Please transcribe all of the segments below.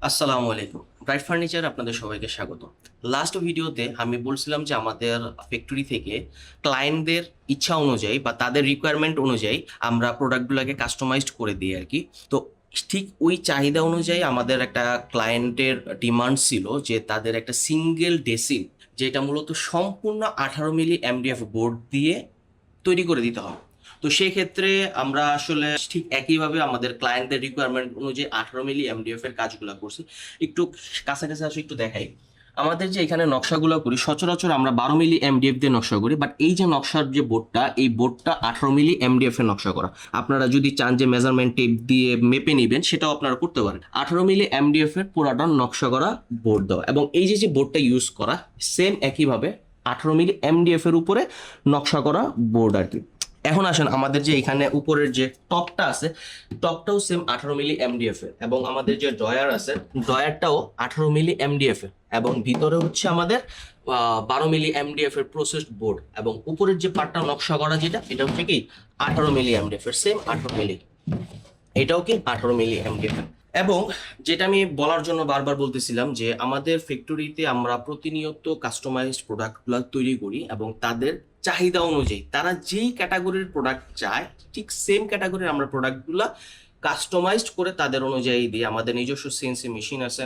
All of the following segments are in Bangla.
আসসালামু আলাইকুম। ব্রাইট ফার্নিচার আপনাদের সবাইকে স্বাগত। লাস্ট ভিডিওতে আমি বলছিলাম যে আমাদের ফ্যাক্টরি থেকে ক্লায়েন্টদের ইচ্ছা অনুযায়ী বা তাদের রিকোয়ারমেন্ট অনুযায়ী আমরা প্রোডাক্টগুলোকে কাস্টমাইজড করে দিই আরকি। তো ঠিক ওই চাহিদা অনুযায়ী আমাদের একটা ক্লায়েন্টের ডিমান্ড ছিল যে তাদের একটা সিঙ্গেল ডেসিন যেটা মূলত সম্পূর্ণ 18 মিলি এমডিএফ বোর্ড দিয়ে তৈরি করে দিতে হবে। তো সেক্ষেত্রে আমরা আসলে ঠিক একইভাবে আমাদের ক্লায়েন্টদের রিকোয়ারমেন্ট অনুযায়ী 18 মিলি এমডিএফ এর কাজগুলো করছি। একটু কাছাকাছি আসলে একটু দেখাই। আমাদের যে এখানে নকশাগুলো করি সচরাচর আমরা 12 মিলি এমডিএফ দিয়ে নকশা করি, বাট এই যে নকশার যে বোর্ডটা, এই বোর্ডটা 18 মিলি এমডিএফ এর নকশা করা। আপনারা যদি চান যে মেজারমেন্ট টেপ দিয়ে মেপে নেবেন সেটাও আপনারা করতে পারেন। 18 মিলি এমডিএফ এর পুরাটা নকশা করা বোর্ড দেওয়া, এবং এই যে যে বোর্ডটা ইউজ করা সেম একইভাবে 18 মিলি এমডিএফ এর উপরে নকশা করা বোর্ড আর কি। এখন আসেন আমাদের যে এখানে উপরের যে টপটা আছে, টপটাও সেম 18 মিলি এমডিএফ এর, এবং আমাদের যে ড্রয়ার আছে ড্রয়ারটাও 18 মিলি এমডিএফ এর, এবং ভিতরে হচ্ছে আমাদের 12 মিলি এমডিএফ এর প্রসেসড বোর্ড, এবং উপরের যে পার্টটা নকশা করা যেটা এটা হচ্ছে কি 18 মিলি এমডিএফ এর, সেম 18 মিলি, এটাও কি 18 মিলি এমডিএফ। এবং যেটা আমি বলার জন্য বারবার বলতেছিলাম যে আমাদের ফ্যাক্টরিতে আমরা প্রতিনিয়ত কাস্টমাইজড প্রোডাক্টগুলো তৈরি করি, এবং তাদের চাহিদা অনুযায়ী তারা যেই ক্যাটাগরির প্রোডাক্ট চায় ঠিক সেম ক্যাটাগরির আমরা প্রোডাক্টগুলো কাস্টমাইজড করে তাদের অনুযায়ী দিই। আমাদের নিজস্ব সিএনসি মেশিন আছে,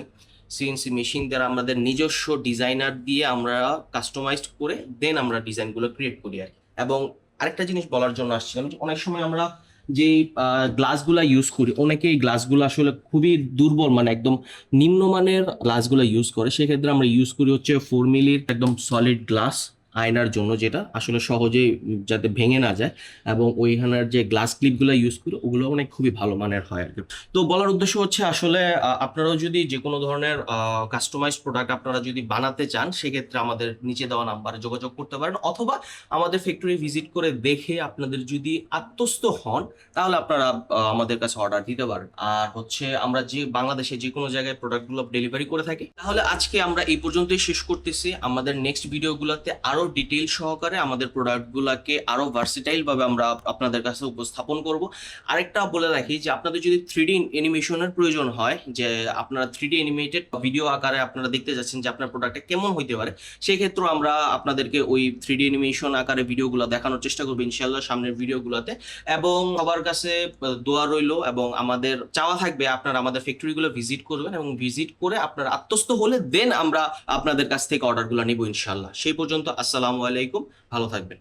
সিএনসি মেশিন দ্বারা আমাদের নিজস্ব ডিজাইনার দিয়ে আমরা কাস্টমাইজড করে দেন আমরা ডিজাইনগুলো ক্রিয়েট করি আর কি। এবং আরেকটা জিনিস বলার জন্য আসছিলাম যে অনেক সময় আমরা যে গ্লাসগুলা ইউজ করি, অনেকে এই গ্লাসগুলো আসলে খুবই দুর্বল, মানে একদম নিম্নমানের গ্লাসগুলো ইউজ করে। সেক্ষেত্রে আমরা ইউজ করি হচ্ছে 4 মিলির একদম সলিড গ্লাস আয়নার জন্য, যেটা আসলে সহজেই যাতে ভেঙে না যায়, এবং ওইখানের যে গ্লাস ক্লিপগুলো ইউজ করি ওগুলো অনেক খুবই ভালো মানের হয় আর কি। তো বলার উদ্দেশ্য হচ্ছে আসলে আপনারাও যদি যে কোনো ধরনের কাস্টমাইজড প্রোডাক্ট আপনারা যদি বানাতে চান সেক্ষেত্রে আমাদের নিচে দেওয়া নাম্বারে যোগাযোগ করতে পারেন, অথবা আমাদের ফ্যাক্টরি ভিজিট করে দেখে আপনাদের যদি আত্মস্থ হন তাহলে আপনারা আমাদের কাছে অর্ডার দিতে পারেন। আর হচ্ছে আমরা যে বাংলাদেশে যে কোনো জায়গায় প্রোডাক্টগুলো ডেলিভারি করে থাকি। তাহলে আজকে আমরা এই পর্যন্তই শেষ করতেছি। আমাদের নেক্সট ভিডিওগুলোতে আরো ডিটেইল সহকারে আমাদের প্রোডাক্টগুলোকে আরো ভার্সেটাইল ভাবে আমরা আপনাদের কাছে উপস্থাপন করব। আরেকটা বলে রাখি যে আপনাদের যদি 3D অ্যানিমেশনের প্রয়োজন হয়, যে আপনারা 3D অ্যানিমেটেড ভিডিও আকারে আপনারা দেখতে যাচ্ছেন যে আপনার প্রোডাক্টটা কেমন হইতে পারে, সেই ক্ষেত্রে আমরা আপনাদেরকে ওই 3D অ্যানিমেশন আকারে ভিডিওগুলো দেখানোর চেষ্টা করবো ইনশাআল্লাহ সামনের ভিডিওগুলোতে। এবং সবার কাছে দোয়া রইলো, এবং আমাদের চাওয়া থাকবে আপনারা আমাদের ফ্যাক্টরিগুলো ভিজিট করবেন, এবং ভিজিট করে আপনারা আত্মস্থ হলে দেন আমরা আপনাদের কাছ থেকে অর্ডারগুলো নিব ইনশাআল্লাহ। সেই পর্যন্ত আসসালামু আলাইকুম, ভালো থাকবেন।